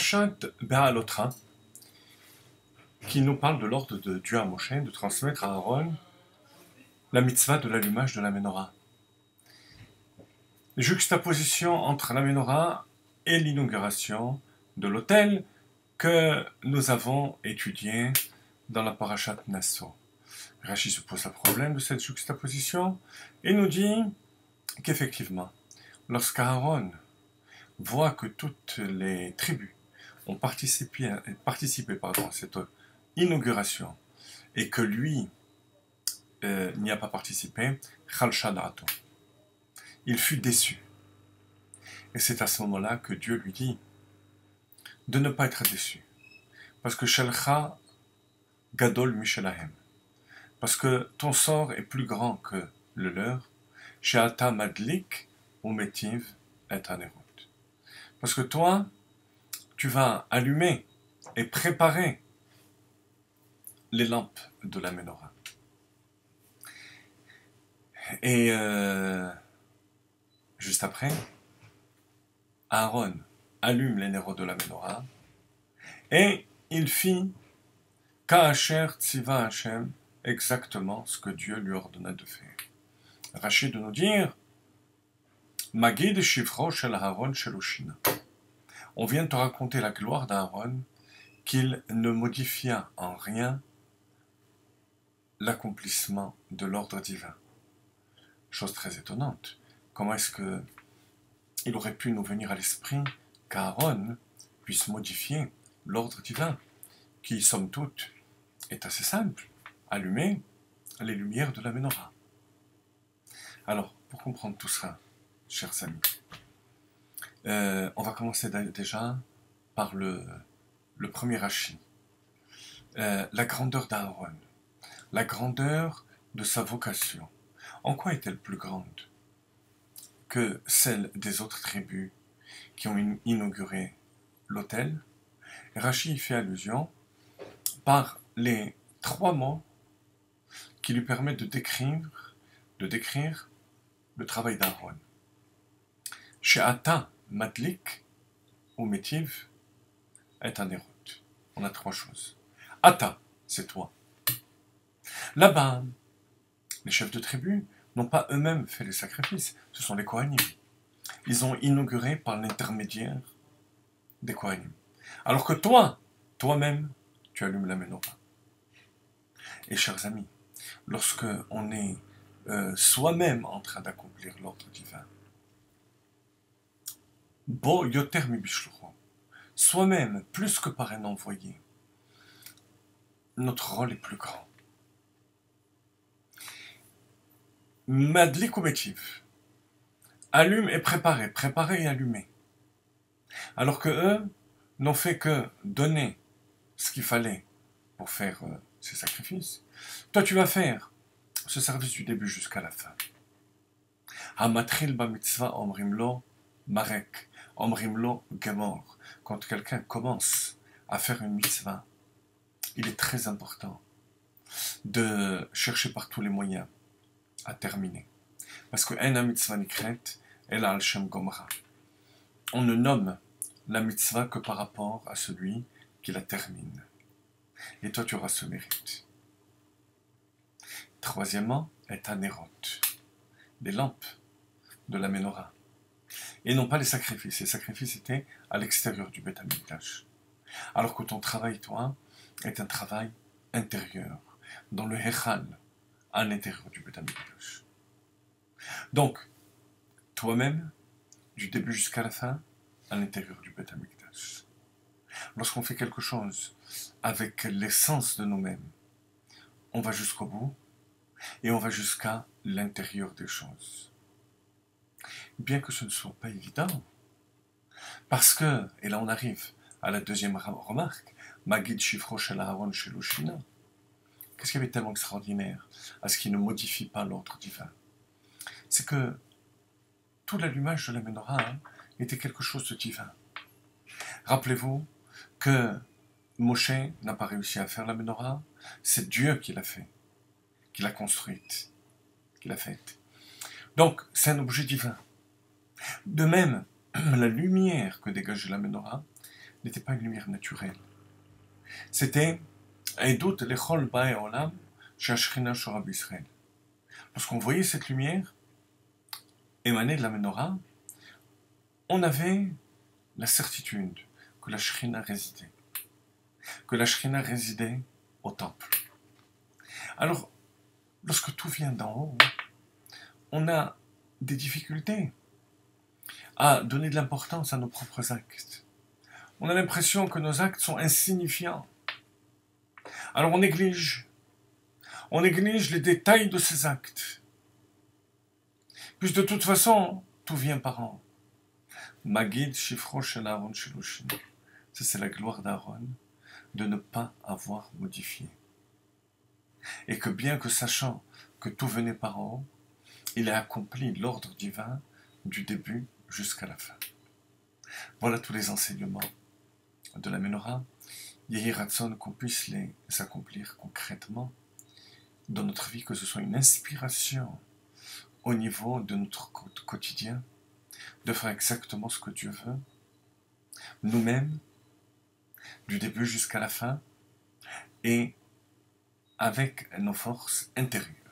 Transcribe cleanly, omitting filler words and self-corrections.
parashat Be'alotra, qui nous parle de l'ordre de Dieu à Moshe de transmettre à Aaron la mitzvah de l'allumage de la menorah. Juxtaposition entre la menorah et l'inauguration de l'autel que nous avons étudié dans la parashat Nasso. Rashi se pose le problème de cette juxtaposition et nous dit qu'effectivement, lorsqu'Aaron voit que toutes les tribus ont participé à cette inauguration et que lui n'y a pas participé, Chalshadato, il fut déçu. Et c'est à ce moment-là que Dieu lui dit de ne pas être déçu. Parce que Shelcha Gadol Mishelahem. Parce que ton sort est plus grand que le leur. Sheata Madlik Umetiv et Anerut. Parce que toi, tu vas allumer et préparer les lampes de la menorah. Et juste après, Aaron allume les néros de la menorah et il fit Ka'asher Tziva Hashem, exactement ce que Dieu lui ordonna de faire. Rashi de nous dire Magid Shifro Shel Aaron Shelushina. On vient de te raconter la gloire d'Aaron, qu'il ne modifia en rien l'accomplissement de l'ordre divin. Chose très étonnante. Comment est-ce que il aurait pu nous venir à l'esprit qu'Aaron puisse modifier l'ordre divin, qui, somme toute, est assez simple, allumer les lumières de la menorah. Alors, pour comprendre tout ça, chers amis, on va commencer déjà par le premier Rashi. La grandeur d'Aaron, la grandeur de sa vocation. En quoi est-elle plus grande que celle des autres tribus qui ont inauguré l'autel? Rashi y fait allusion par les 3 mots qui lui permettent de décrire le travail d'Aaron. She'ata Madlik ou Metiv est un érot. On a 3 choses. Ata, c'est toi. Là-bas, les chefs de tribu n'ont pas eux-mêmes fait les sacrifices, ce sont les Kohanim. Ils ont inauguré par l'intermédiaire des Kohanim. Alors que toi-même, tu allumes la menorah. Et chers amis, lorsque on est soi-même en train d'accomplir l'ordre divin, Bo yoter mi bishlucho, soi-même, plus que par un envoyé, notre rôle est plus grand. Madlik ou metiv, allume et préparer et allumer. Alors que eux n'ont fait que donner ce qu'il fallait pour faire ces sacrifices. Toi, tu vas faire ce service du début jusqu'à la fin. Hamatril ba mitzvah omrimlo marek, omrimlo gemor. Quand quelqu'un commence à faire une mitzvah, il est très important de chercher par tous les moyens à terminer. Parce que en mitzvah nikret, el al shem gomra. On ne nomme la mitzvah que par rapport à celui qui la termine. Et toi, tu auras ce mérite. Troisièmement, est anerot, les lampes de la menorah. Et non pas les sacrifices. Les sacrifices étaient à l'extérieur du Beth Amikdash. Alors que ton travail, toi, est un travail intérieur, dans le Hechal, à l'intérieur du Beth Amikdash. Donc, toi-même, du début jusqu'à la fin, à l'intérieur du Beth Amikdash. Lorsqu'on fait quelque chose avec l'essence de nous-mêmes, on va jusqu'au bout et on va jusqu'à l'intérieur des choses. Bien que ce ne soit pas évident, parce que, et là on arrive à la deuxième remarque, Magid Shifro Shel Aaron Shelushina. Qu'est-ce qui avait tellement extraordinaire à ce qui ne modifie pas l'ordre divin? C'est que tout l'allumage de la menorah était quelque chose de divin. Rappelez-vous que Moshe n'a pas réussi à faire la menorah, c'est Dieu qui l'a fait, qui l'a construite, qui l'a faite. Donc, c'est un objet divin. De même, la lumière que dégage la menorah, n'était pas une lumière naturelle. C'était Eidut Lechol Bae Olam Shashchina Shora B'Israël. Lorsqu'on voyait cette lumière émaner de la menorah, on avait la certitude que la Shekhinah résidait. Que la Shekhinah résidait au temple. Alors, lorsque tout vient d'en haut, on a des difficultés à donner de l'importance à nos propres actes. On a l'impression que nos actes sont insignifiants. Alors on néglige les détails de ces actes. Puis de toute façon, tout vient par en haut. Magid Shifro Shel Aaron Shilushin. Ça, c'est la gloire d'Aaron de ne pas avoir modifié. Et que bien que sachant que tout venait par en haut, il a accompli l'ordre divin du début jusqu'à la fin. Voilà tous les enseignements de la Menorah. Yehi Ratzon, qu'on puisse les accomplir concrètement dans notre vie, que ce soit une inspiration au niveau de notre quotidien, de faire exactement ce que Dieu veut, nous-mêmes, du début jusqu'à la fin, et avec nos forces intérieures.